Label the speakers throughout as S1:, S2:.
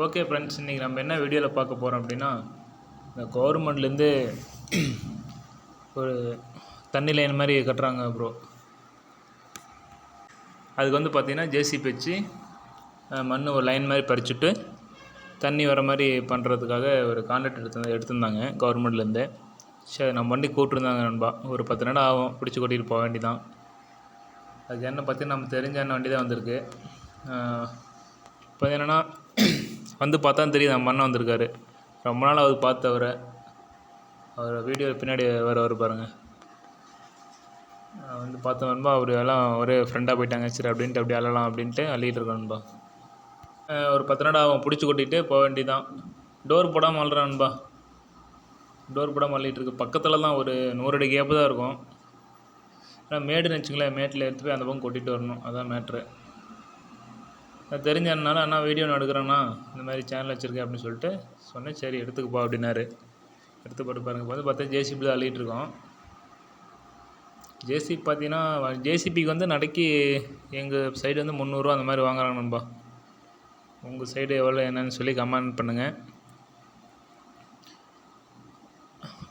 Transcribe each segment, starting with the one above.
S1: Okay friends, இன்றைக்கி நம்ம என்ன வீடியோவில் பார்க்க போகிறோம் அப்படின்னா, இந்த கவர்மெண்ட்லேருந்து ஒரு தண்ணி லைன் மாதிரி கட்டுறாங்க ப்ரோ. அதுக்கு வந்து பார்த்திங்கன்னா ஜேசிபி வச்சு மண் ஒரு லைன் மாதிரி பறிச்சுட்டு தண்ணி வர மாதிரி பண்ணுறதுக்காக ஒரு கான்ட்ராக்ட் எடுத்திருந்தாங்க கவர்மெண்ட்லேருந்து. சரி, நம்ம வண்டி கூப்பிட்ருந்தாங்க நண்பா. ஒரு 10 நிமிடம் ஆகும், பிடிச்சி கூட்டிகிட்டு போக வேண்டி தான். அதுக்கு என்ன பார்த்தீங்கன்னா நம்ம தெரிஞ்ச என்ன வண்டி தான் வந்திருக்கு. இப்போ என்னென்னா வந்து பார்த்தா தெரியுது நம்ம அண்ணன் வந்திருக்காரு. ரொம்ப நாள் அவர் பார்த்தவரை அவர் வீடியோ பின்னாடி வர பாருங்கள். வந்து பார்த்த நண்பா, அவர் எல்லாம் ஒரே ஃப்ரெண்டாக போயிட்டாங்க. சரி அப்படின்ட்டு அப்படியே அழலாம் அப்படின்ட்டு அள்ளிகிட்டு இருக்கோம் நண்பா. ஒரு 10 நிமிடம் ஆகும், பிடிச்சி கொட்டிகிட்டு போக வேண்டி தான். டோர் போடாமல் அழுறான் நண்பா. டோர் போடாமல் அள்ளிகிட்டு இருக்கு. பக்கத்தில் தான் ஒரு 100 அடி கேப்பு தான் இருக்கும். ஆனால் மேடுன்னு வச்சுங்களேன், மேட்டில் எடுத்து போய் அந்த பக்கம் கொட்டிகிட்டு வரணும். அதான் மேட்ரு. தெரிஞ்சதுனால அண்ணா வீடியோ நான் எடுக்கிறேண்ணா, இந்த மாதிரி சேனல் வச்சுருக்கேன் அப்படின்னு சொல்லிட்டு சொன்னேன். சரி எடுத்துக்கப்பா அப்படின்னாரு. எடுத்து போட்டு பாருங்கள். இப்போ வந்து பார்த்தா ஜேசிபி தான் அள்ளிகிட்ருக்கோம். ஜேசிபி பார்த்தீங்கன்னா ஜேசிபிக்கு வந்து நடைக்கு எங்கள் சைடு வந்து 300 ரூபா அந்த மாதிரி வாங்குறாங்க நண்பா. உங்கள் சைடு எவ்வளோ என்னன்னு சொல்லி கமெண்ட் பண்ணுங்கள்.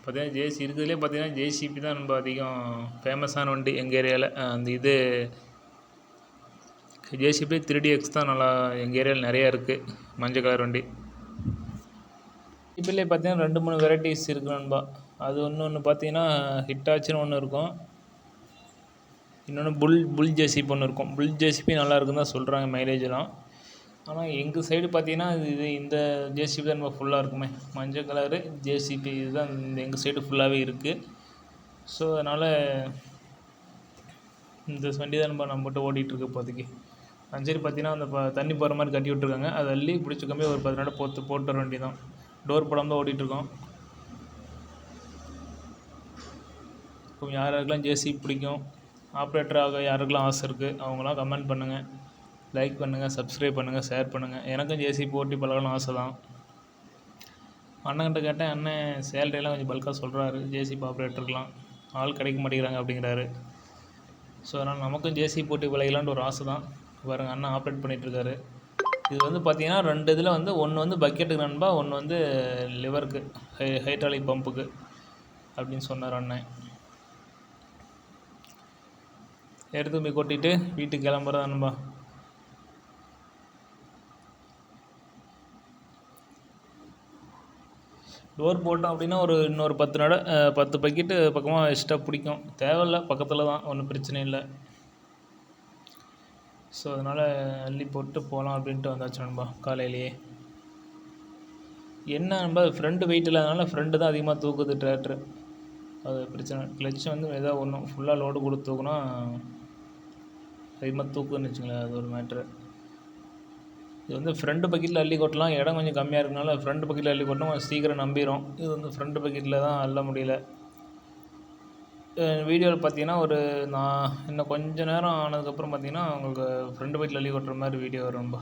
S1: பார்த்தீங்கன்னா இருக்கிறதுலே பார்த்தீங்கன்னா ஜேசிபி தான் நண்பா அதிகம் ஃபேமஸான வண்டி எங்கள் ஏரியாவில். அந்த இது ஜேசிபி 3DX தான் நல்லா எங்கள் ஏரியாவில் நிறையா இருக்குது. மஞ்சள் கலர் வண்டி. ஜேசிபிலே பார்த்தீங்கன்னா 2-3 வெரைட்டிஸ் இருக்குது நண்பா. அது ஒன்று பார்த்தீங்கன்னா ஹிட்டாச்சின்னு ஒன்று இருக்கும். இன்னொன்று புல் ஜேசிபி ஒன்று இருக்கும். புல் ஜேசிபி நல்லா இருக்குன்னு தான் சொல்கிறாங்க மைலேஜெலாம். ஆனால் எங்கள் சைடு பார்த்தீங்கன்னா இந்த ஜேசிபி தான் நம்ம ஃபுல்லாக இருக்குமே. மஞ்சள் கலரு ஜேசிபி இதுதான் எங்கள் சைடு ஃபுல்லாகவே இருக்குது. ஸோ அதனால் இந்த வண்டி தான் நம்மகிட்ட ஓடிட்டுருக்கு இப்போதைக்கு. சரி பார்த்தீங்கன்னா அந்த தண்ணி போகிற மாதிரி கட்டி விட்ருக்காங்க. அதை அள்ளி பிடிச்சி கம்மி ஒரு 10 நிமிடம் போட்டு வர வேண்டி தான். டோர் போடாமல் தான் ஓடிட்டுருக்கோம். இப்போ யாருக்கெல்லாம் ஜேசிபி பிடிக்கும், ஆப்ரேட்டராக யாருக்கெல்லாம் ஆசை இருக்குது, அவங்களாம் கமெண்ட் பண்ணுங்கள், லைக் பண்ணுங்கள், சப்ஸ்கிரைப் பண்ணுங்கள், ஷேர் பண்ணுங்கள். எனக்கும் ஜேசிபி ஓட்டி பழகணும் ஆசை தான். அண்ணன்கிட்ட கேட்டேன். அண்ணன் சேலரியெல்லாம் கொஞ்சம் பல்காக சொல்கிறாரு. ஜேசிபி ஆப்ரேட்டருக்கெலாம் ஆள் கிடைக்க மாட்டேங்கிறாங்க அப்படிங்கிறாரு. ஸோ அதனால் நமக்கும் ஜேசிபி ஓட்டி பழகலான்ட்டு ஒரு ஆசை தான். பாருங்கள், அண்ணன் ஆப்ரேட் பண்ணிகிட்ருக்காரு. இது வந்து பார்த்திங்கன்னா 2 இதில் வந்து ஒன்று வந்து பக்கெட்டுக்கு நண்பா, ஒன்று வந்து லிவருக்கு ஹைட்ராலிக் பம்புக்கு அப்படின்னு சொன்னார் அண்ணன். எடுத்து போய் கொட்டிட்டு வீட்டுக்கு கிளம்புறதா நண்பா. டோர் போட்டோம் அப்படின்னா இன்னொரு 10 பக்கெட்டு பக்கமாக எக்ஸ்ட்ரா பிடிக்கும். தேவையில்லை, பக்கத்தில் தான், ஒன்றும் பிரச்சனை இல்லை. ஸோ அதனால் அள்ளி போட்டு போகலாம் அப்படின்ட்டு வந்தாச்சு நண்பா காலையிலேயே. என்ன நண்பா, ஃப்ரெண்டு வெயிட் இல்லாதனால ஃப்ரெண்டு தான் அதிகமாக தூக்குது டிராக்டரு. அது பிரச்சனை. கிளச்சு வந்து எதாவது ஒன்றும் ஃபுல்லாக லோடு கொடுத்து தூக்குனா அதிகமாக தூக்குன்னு வச்சுங்களேன், அது ஒரு மேட்ரு. இது வந்து ஃப்ரெண்டு பக்கெட்டில் அள்ளி கொட்டலாம். இடம் கொஞ்சம் கம்மியாக இருக்கனால ஃப்ரெண்டு பக்கெட்டில் அள்ளி கொட்டினா கொஞ்சம் சீக்கிரம் நம்பிடும். இது வந்து ஃப்ரெண்டு பக்கெட்டில் தான் அள்ள முடியல. வீடியோவில் பார்த்தீங்கன்னா நான் இன்னும் கொஞ்சம் நேரம் ஆனதுக்கப்புறம் பார்த்தீங்கன்னா உங்களுக்கு ஃப்ரெண்டு பக்கெட்டில் அள்ளி கொட்டுற மாதிரி வீடியோ வரும்பா.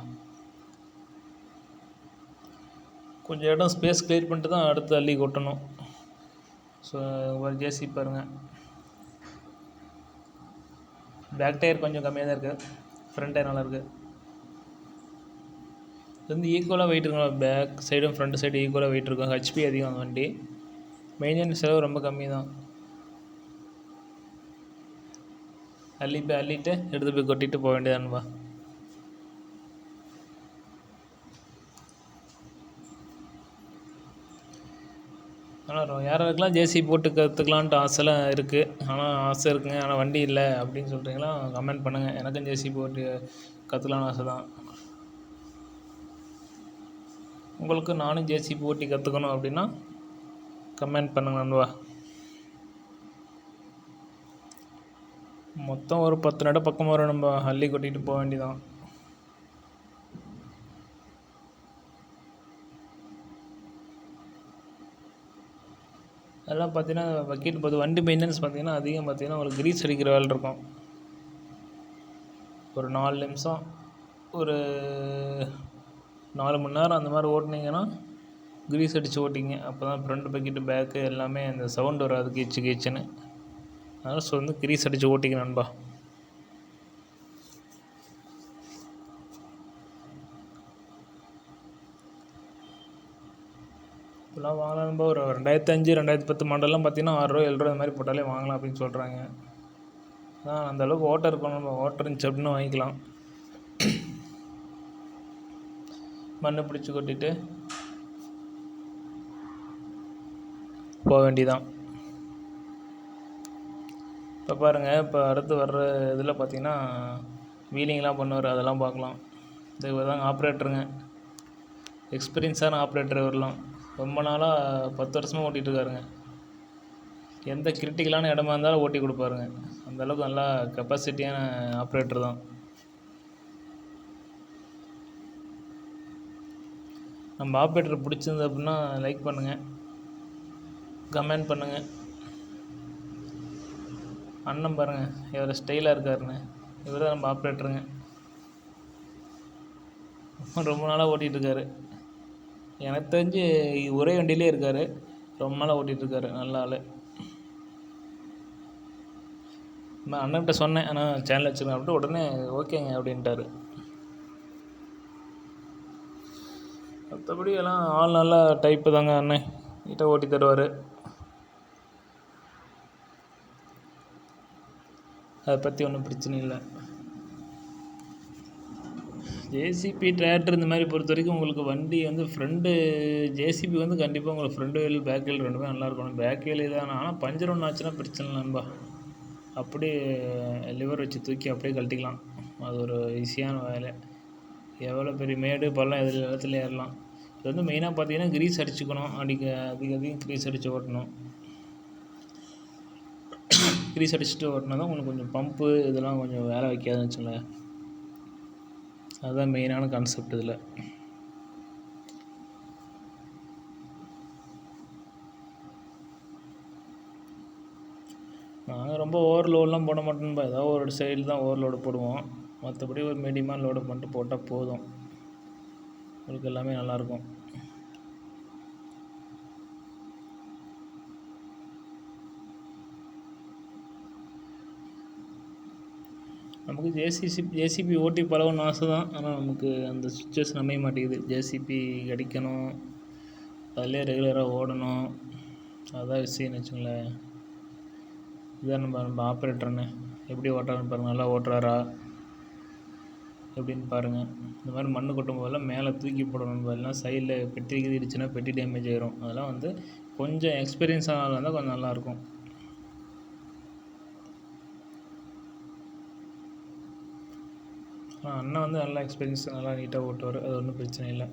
S1: கொஞ்சம் இடம் ஸ்பேஸ் கிளியர் பண்ணிட்டு தான் அடுத்து அள்ளி கொட்டணும். ஸோ ஒரு ஜேசிபி பாருங்கள், பேக் டயர் கொஞ்சம் கம்மியாக தான் இருக்குது, ஃப்ரண்ட் டயர் நல்லா இருக்குது. இது வந்து ஈக்குவலாக வெயிட் இருக்கும். பேக் சைடும் ஃப்ரண்ட் சைடு ஈக்குவலாக வெயிட் இருக்கும். ஹெச்பி அதிகம் அந்த வண்டி. மெயின்டெனன்ஸ் செலவு ரொம்ப கம்மி தான். அள்ளிட்டு எடுத்து போய் கொட்டிட்டு போக வேண்டியதானுப்பா. ஆனால் யாராருக்கெல்லாம் ஜேசிபி போட்டு கற்றுக்கலான்ட்டு ஆசைலாம் இருக்குது. ஆசை இருக்குங்க, ஆனால் வண்டி இல்லை அப்படின்னு சொல்கிறீங்களா, கமெண்ட் பண்ணுங்கள். எனக்கும் ஜேசிபி போட்டு கற்றுக்கலான்னு ஆசை தான். உங்களுக்கு நானும் ஜேசிபி ஓட்டி கற்றுக்கணும் அப்படின்னா கமெண்ட் பண்ணுங்க நண்பா. மொத்தம் ஒரு 10 நட பக்கம் வரும். நம்ம அள்ளி கொட்டிட்டு போக வேண்டியதான். அதெல்லாம் பார்த்தீங்கன்னா பக்கெட் பார்த்து வண்டி மெயின்டெனன்ஸ் பார்த்தீங்கன்னா அதிகம். பார்த்தீங்கன்னா ஒரு கிரீஸ் அடிக்கிற வேலை இருக்கும். ஒரு 4 நிமிஷம், ஒரு 4 மணி நேரம் அந்த மாதிரி ஓட்டினீங்கன்னா கிரீஸ் அடித்து ஓட்டிங்க. அப்போ தான் ஃப்ரண்ட் பக்கெட்டு பேக்கு எல்லாமே அந்த சவுண்டு வராது கீச்சுன்னு. அதனால் வந்து கிரீஸ் அடித்து ஓட்டிங்க நண்பா. இப்போலாம் வாங்கலாம் நண்பா. ஒரு 2005 2010 மாடல்லாம் பார்த்தீங்கன்னா 6 ரூபா 7 ரூபா இந்த மாதிரி போட்டாலே வாங்கலாம் அப்படின்னு சொல்கிறாங்க. அந்தளவுக்கு ஓட்டர் இருக்கணும். நம்ம ஓட்டர் இருந்துச்சு அப்படின்னு வாங்கிக்கலாம். மண்ணை பிடிச்சி கொட்டிட்டு போக வேண்டியதான். இப்போ பாருங்கள், இப்போ அடுத்து வர்ற இதில் பார்த்தீங்கன்னா வீலிங்லாம் பண்ணுவார், அதெல்லாம் பார்க்கலாம். இது தாங்க ஆப்ரேட்டருங்க, எக்ஸ்பீரியன்ஸான ஆப்ரேட்டர் வரலாம். ரொம்ப நாளாக 10 வருஷமாக ஓட்டிகிட்ருக்காருங்க. எந்த கிரிட்டிக்கலான இடமா இருந்தாலும் ஓட்டி கொடுப்பாருங்க. அந்தளவுக்கு நல்லா கெப்பாசிட்டியான ஆப்ரேட்டர் தான். நம்ம ஆப்ரேட்டர் பிடிச்சிருந்து அப்படின்னா லைக் பண்ணுங்கள், கமெண்ட் பண்ணுங்கள். அண்ணன் பாருங்கள் எவ்வளோ ஸ்டைலாக இருக்காருன்னு. இவர் தான் நம்ம ஆப்ரேட்டருங்க. ரொம்ப நாளாக ஓட்டிகிட்ருக்காரு. எனக்கு தெரிஞ்சு ஒரே வண்டியிலே இருக்கார். ரொம்ப நாளாக ஓட்டிகிட்ருக்காரு. நல்ல ஆள். நான் அண்ணன்கிட்ட சொன்னேன், ஆனால் சேனல் வச்சுருக்கேன் அப்படின்ட்டு உடனே ஓகேங்க அப்படின்ட்டார். மற்றபடி எல்லாம் ஆள் நல்லா டைப்பு தாங்க. அண்ணன் நீட்டாக ஓட்டி தருவார். அதை பற்றி ஒன்றும் பிரச்சனை இல்லை. ஜேசிபி டிராக்டர் இந்த மாதிரி பொறுத்த வரைக்கும் உங்களுக்கு வண்டி வந்து ஃப்ரண்ட்டு ஜேசிபி வந்து கண்டிப்பாக உங்களுக்கு ஃப்ரண்ட் வீல் பேக் வீல் ரெண்டுமே நல்லா இருக்கணும். பேக் வீல் இதான, ஆனால் பஞ்சர் ஒன்று ஆச்சுன்னா பிரச்சனை இல்லை நண்பா. அப்படியே லிவர் வச்சு தூக்கி அப்படியே கழட்டிக்கலாம். அது ஒரு ஈஸியான வேலை. எவ்வளோ பெரிய மேடு பள்ளம் இடத்துல ஏறலாம். இது வந்து மெயினாக பார்த்தீங்கன்னா கிரீஸ் அடிச்சுக்கணும். அதிகம் கிரீஸ் அடித்து ஓட்டணும். கிரீஸ் அடிச்சுட்டு ஓட்டினா தான் உங்களுக்கு கொஞ்சம் பம்பு இதெல்லாம் கொஞ்சம் வேலை வைக்காதுன்னு வச்சுங்களேன். அதுதான் மெயினான கான்செப்ட் இதில். நாங்கள் ரொம்ப ஓவர்லோடெலாம் போட மாட்டோம்பா. ஏதாவது ஒரு சைடு தான் ஓவர்லோடு போடுவோம். மற்றபடி ஒரு மீடியமாக லோடு பண்ணிட்டு போட்டால் போதும். உங்களுக்கு எல்லாமே நல்லாயிருக்கும். நமக்கு ஜேசிபி ஓட்டி பழகணும்னு ஆசை தான். ஆனால் நமக்கு அந்த சுச்சுவேஷன் அமைய மாட்டேங்குது. ஜேசிபி அடிக்கணும், அதிலே ரெகுலராக ஓடணும். அதுதான் விஷயம்னு வச்சுங்களேன். இதுதான் நம்ம ஆப்ரேட்டர்னு எப்படி ஓட்டுறாருன்னு பாருங்கள். நல்லா ஓட்டுறாரா எப்படின்னு பாருங்கள். இந்த மாதிரி மண் கொட்டும் போதெல்லாம் மேலே தூக்கி போடணும். எல்லாம் சைடில் பெட்டி இடிச்சுன்னா பெட்டி டேமேஜ் ஆயிரும். அதெல்லாம் வந்து கொஞ்சம் எக்ஸ்பீரியன்ஸ் ஆனால் இருந்தால் கொஞ்சம் நல்லாயிருக்கும். அண்ணன் வந்து நல்லா எக்ஸ்பீரியன்ஸ், நல்லா நீட்டாக ஓட்டுவார். அது ஒன்றும் பிரச்சனை இல்லை.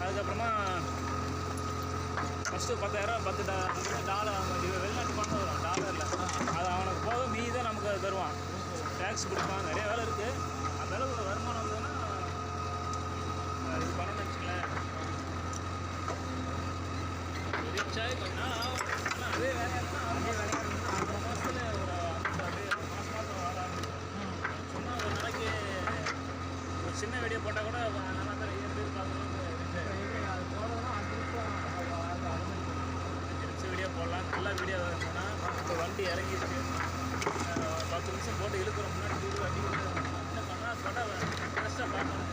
S1: அதுக்கப்புறமா ஃபஸ்ட்டு 10,000 டாலர் வெளிநாட்டு பணம் வரும். டாலரில் அது அவனுக்கு போக மீதி தான் நமக்கு அது தருவான். டேக்ஸ் பிடிப்பான். நிறைய வேலை இருக்குது. அந்தளவுக்கு வருமானம் வந்ததுன்னா இது பணம்னு வச்சுங்களேன். ரீச்சாகி கொஞ்ச நாள் ஆகும். ஆனால் அதே வேலையாக இருந்தால் அடுத்த மாதத்தில் ஒரு அப்படியே மாதம் வர ஆரம்பிக்கும். சும்மா ஒரு நாளைக்கு ஒரு சின்ன வீடியோ போட்டால் கூட நல்லா தான் இருந்து பார்க்கணும். வீடியோ போடலாம். நல்ல வீடியோ இருந்ததுன்னா இப்போ வண்டி இறங்கிடுச்சு, 10 நிமிஷம் போட்டு இழுக்கிறோம். முன்னாடி வீடியோ அடிக்கிறது என்ன பண்ணால் சொன்னால் இன்ட்ரெஸ்ட்டாக பார்க்கணும்.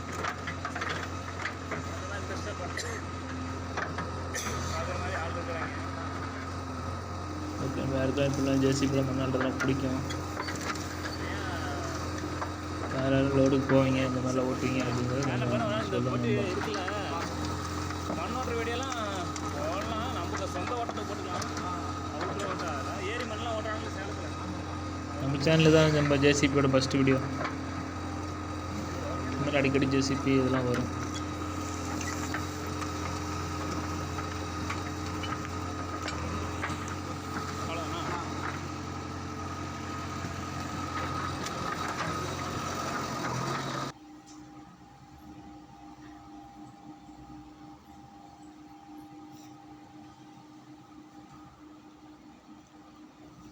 S1: அதெல்லாம் இன்ட்ரெஸ்ட்டாக பார்த்து யாருக்கும் இப்படிலாம் ஜேசிபியில் மண்ணாடுறதுலாம் பிடிக்கும். வேறு யாரும் லோடுக்கு போவீங்க இந்த மாதிரிலாம் ஓட்டுவீங்க அப்படிங்கிறது சொல்லுங்க.
S2: மண்ணோட்டுற வீடியோலாம் போடலாம், நமக்கு சொந்த ஓட்டத்தை போட்டுக்கலாம். அவங்களே ஓட்டாத ஏரி மண்ணெலாம் ஓட்டுறாங்க சேலத்தில்.
S1: நம்ம சேனலில் தான் நம்ம ஜேசிபியோட ஃபஸ்ட்டு வீடியோ. இந்த மாதிரி அடிக்கடி ஜேசிபி இதெல்லாம் வரும்.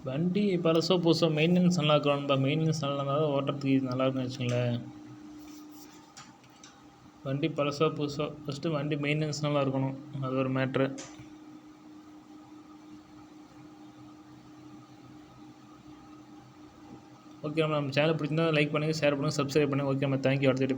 S1: வண்டி பழசோ புதுசோ மெயின்டெனன்ஸ் நல்லா இருக்கணும்பா. மெயின்டெனன்ஸ் நல்லா இருந்தால் தான் ஓட்டுறதுக்கு இது நல்லா இருக்குன்னு வச்சுங்களேன். வண்டி பழசோ புதுசோ ஃபஸ்ட்டு வண்டி மெயின்டெனன்ஸ் நல்லா இருக்கணும், அது ஒரு மேட்ரு. ஓகே, நம்ம சேனல் பிடிச்சிருந்தா லைக் பண்ணுங்கள், ஷேர் பண்ணுங்கள், சப்ஸ்கிரைப் பண்ணுங்கள். ஓகே, நம்ம தேங்க்யூ. அடுத்த வீடியோ பார்க்கலாம்.